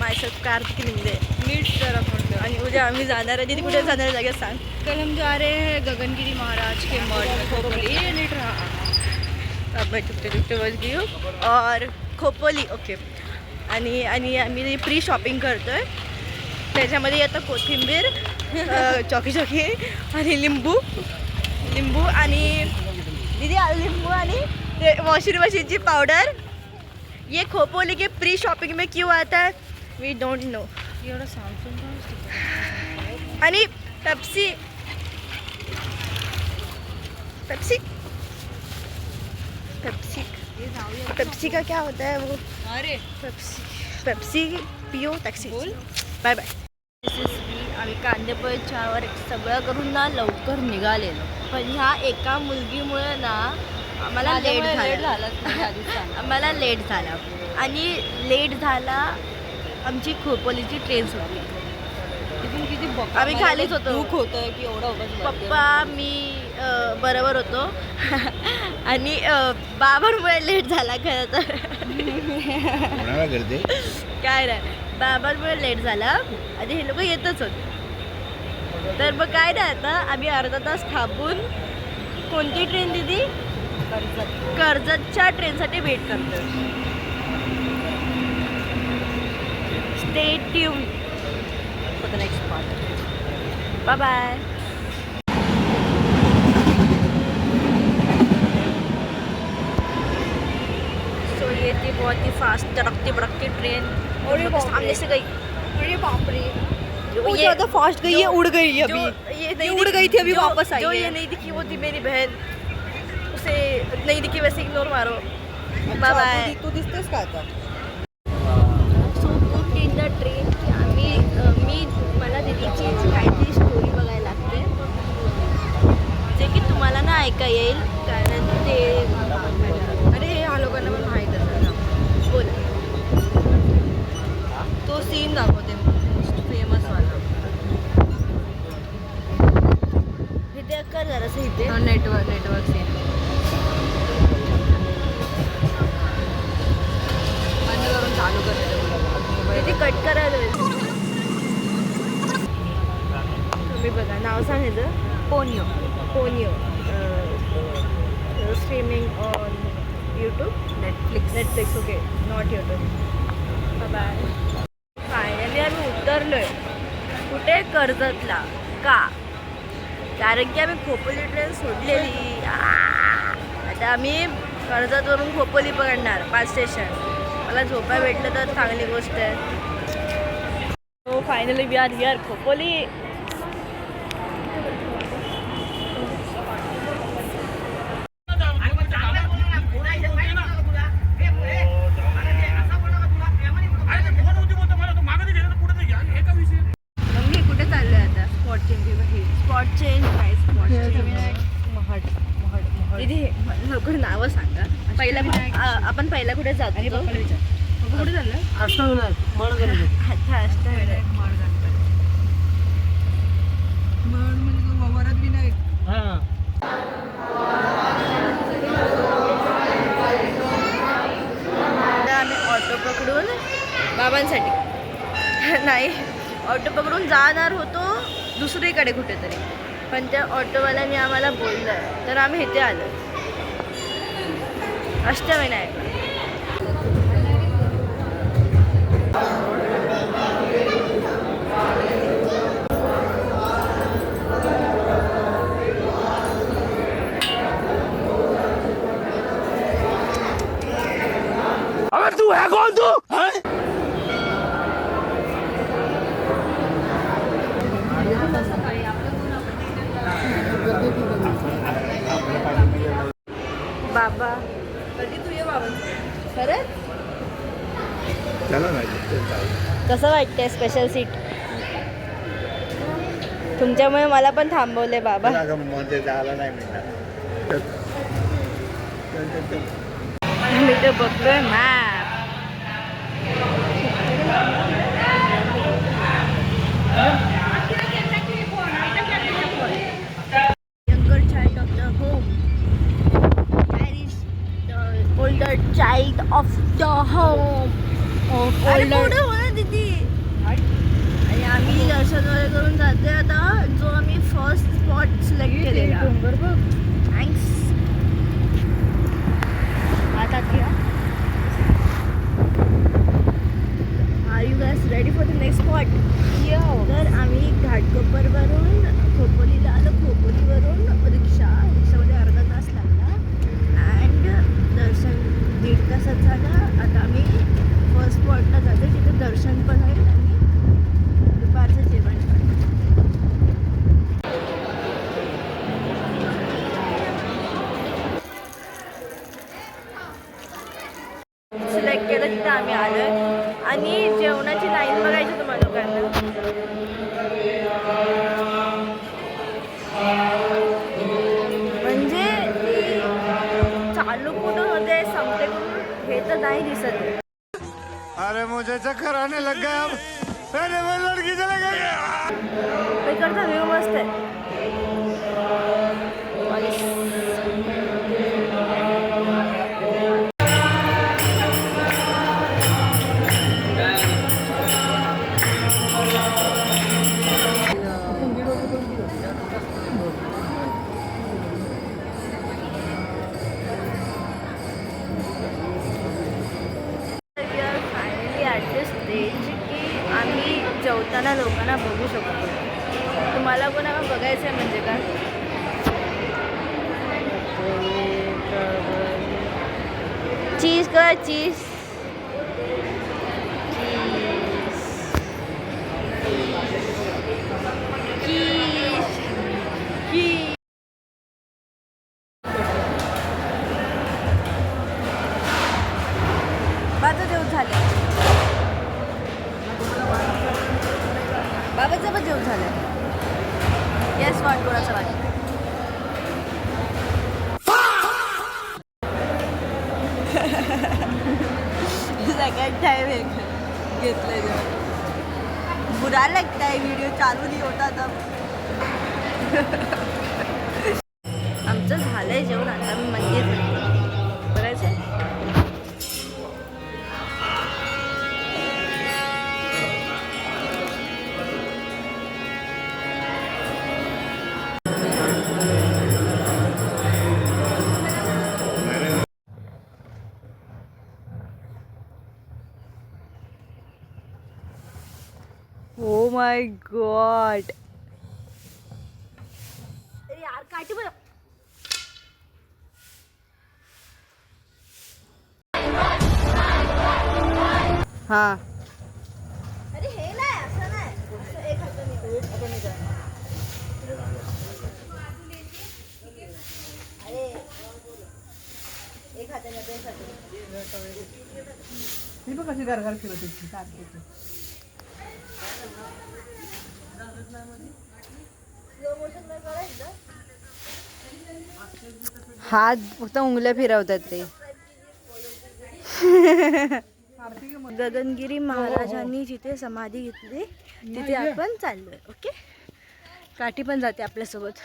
Myself Kartiki लिंगदे. नीट जरा म्हणलं. आणि उद्या आम्ही जाणार आहे. दीदी कुठे जाणार आहे जागे सांग. कल हम जा रहे हैं गगनगिरी महाराज के मठ में खोपोली. ये नीट रहा. अब मैं टुकटे टुकटे बस गई हूँ और खोपोली ओके. आणि आणि आम्ही प्री शॉपिंग करतो आहे. त्याच्यामध्ये येतं कोथिंबीर, चॉकी चॉकी आणि लिंबू आणि दीदी लिंबू आणि ते वॉशिंग मशीनची पावडर. ये खोपोली के प्री शॉपिंग में क्यों आता है वी डोंट नो. एवढं सॅमसंग आणि पेप्सी पेप्सी का क्या होता है वो. अरे पेप्सी पिओ टॅक्सी. बोल. Bye bye. आम्ही कांदेपोहे चहावर सगळं करून ना लवकर निघालेलो. पण ह्या एका मुलगीमुळे ना आम्हाला लेट झाला. आम्हाला लेट झाला आणि लेट झाला. आमची खोपोलीची ट्रेन सुटली. तिथून किती आम्ही खालीच होतो. दुःख होतं की एवढं उगाच पप्पा मी बरोबर होतो आणि बाबांमुळे लेट झाला खरं तर. काय नाही बाबांमुळे लेट झाला आणि हे लोक येतच होते. तर मग काय नाही आता आम्ही अर्धा तास थांबून कोणती ट्रेन दिदी कर्जतच्या ट्रेनसाठी वेट करतो. Stay tune for the next part. Bye bye. So ये थी बहुत ही फास्ट तड़कती भड़कती ट्रेन और सामने से गई. अरे बाप रे. वो ये ज़्यादा फास्ट गई, ये उड़ गई अभी. ये ये उड़ गई थी, अभी वापस आई जो है. ये नहीं दिखी वो थी मेरी बहन. उसे नहीं दिखी वैसे इग्नोर मारो. Bye bye. तू दिसतेस का आता. So good in the train की आम्ही मला दीदीची काहीतरी स्टोरी बघायला लागते जे की तुम्हाला ना ऐका येईल कारण ते अरे ह्या लोकांना पण माहीत असेल ना. बोल. तो सीन दाखवते मोस्ट फेमस वाला. इथे कर जरासं इथे. नेटवर्क सीन बंद करून चालू करते. इथे कट करायला तुम्ही बघा नाव सांगायचं. Ponyo. Streaming on YouTube Netflix okay not YouTube. Bye. Finally आम्ही उतरलोय कुठे कर्जतला. का कारण की आम्ही खोपोली ट्रेन सोडलेली. आता आम्ही कर्जतवरून खोपोली पकडणार 5 स्टेशन. मला झोपा भेटलं तर चांगली गोष्ट आहे. हो finally we are here Khopoli. Mummy कुठे चाललोय आता. स्पॉट चेंज काय स्पॉट दीदी लवकर नावं सांगा. पहिला कुठे आपण पहिला कुठे जातो. कुठे चाललं. वरद विनायक. आम्ही ऑटो पकडून बाबांसाठी नाही ऑटो पकडून जाणार होतो दुसरीकडे कुठेतरी. पण त्या ऑटोवाल्याने आम्हाला बोललं तर आम्ही इथे आलो अष्टविनायक. अबे तू है कौन तू. बाबा कधी तू ये बाबा. खरंच कसं वाटतंय स्पेशल सीट. तुमच्यामुळे मला पण थांबवले बाबा. मी तर बघतोय map. younger child of the home. Cherish the older child of the home. of अरे older. पुढे हो ना दीदी. दर्शन वगैरे करून जाते आता, जो आम्ही फर्स्ट स्पॉट सिलेक्ट केलेला. थँक्स. आता घ्या. Are you guys ready for the next spot? तर आम्ही घाटकोपरवरून खोपोलीला आलो. खोपोलीवरून रिक्षामध्ये अर्धा तास लागला अँड दर्शन 1.5 तासात झालं. आता आम्ही फर्स्ट स्पॉटला जातो, तिथे दर्शन पण आहे आणि दुपारचं जेवण पण. सिलेक्ट केलं, तिथे आम्ही आलो आणि जेवणाची लाईन बघायची तुम्हाला लोकांना. म्हणजे ती चालू कुठं होते संपते कुठं हे तर नाही दिसत आहे. अरे मुझे चक्कर आने लग गया अब. अरे मैं लड़की चले गई. इकडचा व्ह्यू मस्त आहे. जेवताना लोकांना बघू शकतो. तुम्हाला कोणाला बघायचं आहे म्हणजे काय? चीज कर चीज. माझं जेवण झालं. बाबाचं पण जेवण झालं. येस वाट कोणाचं वाट. सेकंड टाइम घेतलं जेवण. बुरा लगता है, व्हिडिओ चालू नाही होता तब. आमचं झालंय जेवण. आता मी मंदिर बघायचं. Oh my god. अरे यार काटी बरं. हा. अरे हे नाही, असं नाही. असं एक हाताने कर. अरे एक हाताने एक हाताने. मी बघ कशी गारगार फिरत होती. हात फक्त उंगल्या फिरवतात ते. गगनगिरी महाराजांनी जिथे समाधी घेतली तिथे आपण चाललोय. ओके. काठी पण जाते आपल्यासोबत.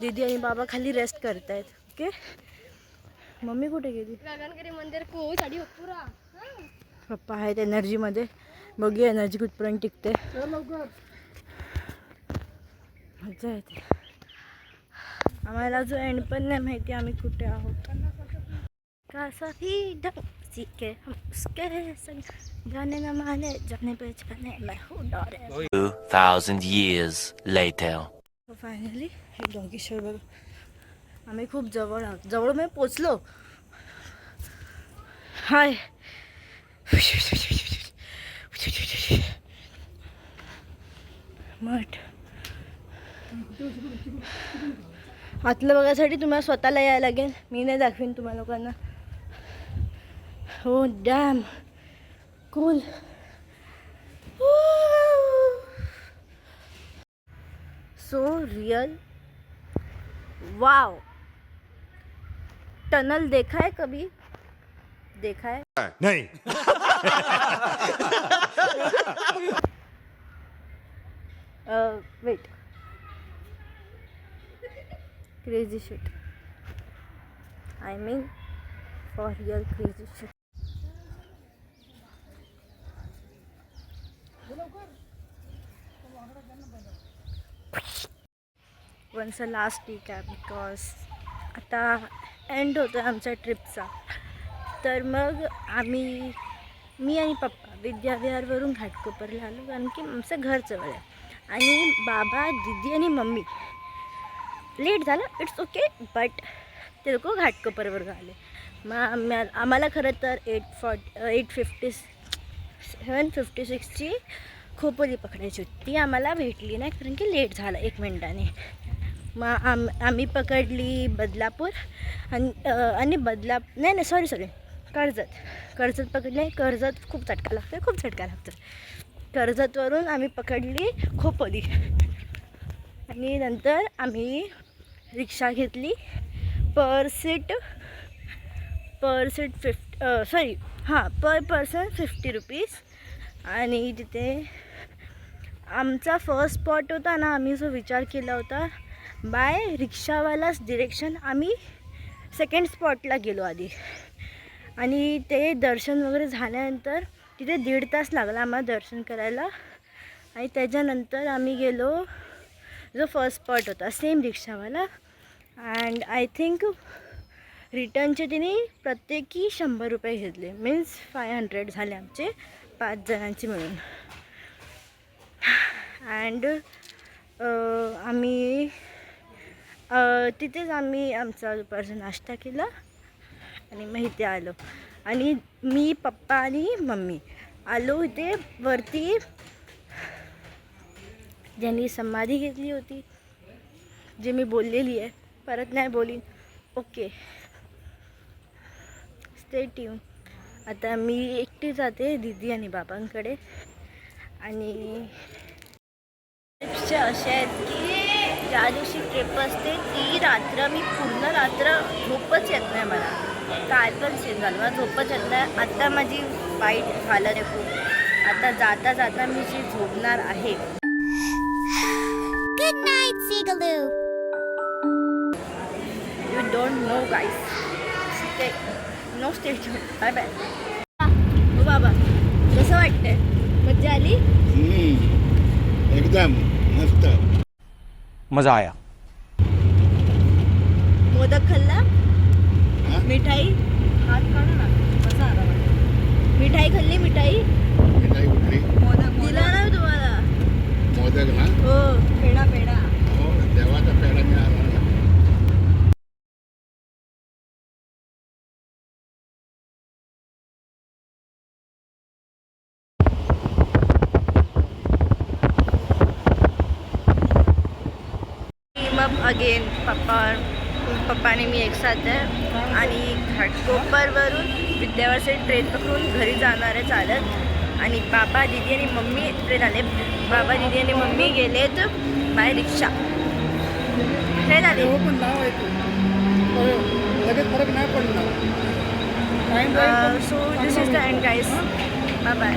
दीदी आणि बाबा खाली रेस्ट करतायत. ओके. मम्मी कुठे गेली? गगनगिरी मंदिर को साडी पुरा. पप्पा आहेत एनर्जीमध्ये. बघूया एनर्जी कुठपर्यंत टिकते. मजा येते. आम्हाला जो एंड पण नाही माहिती आम्ही कुठे आहोत. कासा ही ढंग सीखे हम उसके संग जाने न माने जाने पहचाने मैं हूँ डरे. 2000 years later. फायनली हे डॉगेश्वर बघ. आम्ही खूप जवळ आहोत. जवळ मी पोचलो. हाय. मठ. आतलं बघायसाठी तुम्हाला स्वतःला यायला लागेल. मी नाही दाखवीन तुम्हाला लोकांना. हो damn cool. So real. Wow. Tunnel देखा है कभी? देखा है? नहीं. Wait. Crazy shit. I mean for real crazy shit. Once a last week आहे बिकॉज आता एंड होतो आहे आमच्या ट्रिपचा. तर मग मी आणि पप्पा विद्याविहारवरून घाटकोपरला आलो कारण की आमचं घर जवळ आहे. आणि बाबा, दीदी आणि मम्मी लेट झालं, इट्स ओके, बट ते लोक घाटकोपरवरून आले. मग आम्हाला खरं तर 7:56ची खोपोली पकडायची होती. ती आम्हाला भेटली नाही कारण की लेट झालं 1 मिनिटाने. मग आम्ही पकडली बदलापूर आणि सॉरी कर्जत पकडले. कर्जत खूप चटका लागतं. कर्जतवरून आम्ही पकडली खोपोली आणि नंतर आम्ही रिक्षा घेतली. पर पर्सन 50 रुपीज. आणि तिथे आमचा फर्स्ट स्पॉट होता ना, आम्ही जो विचार केला होता बाय रिक्षावालाच डिरेक्शन आम्ही सेकंड स्पॉटला गेलो आधी. आणि ते दर्शन वगैरे झाल्यानंतर तिथे 1.5 तास लागला आम्हाला दर्शन करायला. आणि त्याच्यानंतर आम्ही गेलो जो फर्स्ट स्पॉट होता सेम रिक्षावाला. अँड आय थिंक रिटर्नचे तिने प्रत्येकी 100 रुपये घेतले. मीन्स 500 झाले आमचे 5 जणांचे मिळून. अँड आम्ही तिथेच आमचा दुपारचा नाश्ता केला आणि मग इथे आलो. आणि मी, पप्पा आणि मम्मी आलो इथे वरती ज्यांनी समाधी घेतली होती, जे मी बोललेली आहे, परत नाही बोलीन. Okay, stay tune. आता मी एकटी जाते दीदी आणि बाबांकडे. आणि ट्रिप्सचे असे आहेत की ज्या दिवशी ट्रिप असते ती रात्र मी पूर्ण रात्र झोपच येत नाही मला. काल पण सेम झालं, मला झोपच येत नाही. आत्ता माझी वाईट हालत आहे खूप. आता जाता जाता मी जी झोपणार आहे. Good night, Seagaloo. You don't know, guys. Stay tuned. Bye bye. हो बाबा, कसं वाटतंय? मज्जा आली? एकदम मस्त. मजा आया. मोदक खाल्ला? मिठाई? हात काढा ना. कसा आला वाटतं? मिठाई खाल्ली? मिठाई कुठली? दिला ना तुम्हाला? मोदक ना? हो, पेढा. हो, देवाचा पेढा मिळाला ना. मग अगेन पप्पाने मी एक साथ आहे आणि घाटकोपरवरून विद्यावारचे ट्रेन पकडून घरी जाणार आहे चालत. आणि बाबा, दीदी आणि मम्मी ट्रेन आले. बाबा, दीदी आणि मम्मी गेलेत बाय रिक्षा. ट्रेन आले. पण नाव आहे लगेच फरक नाही पडणार. So this is the end guys. Bye bye.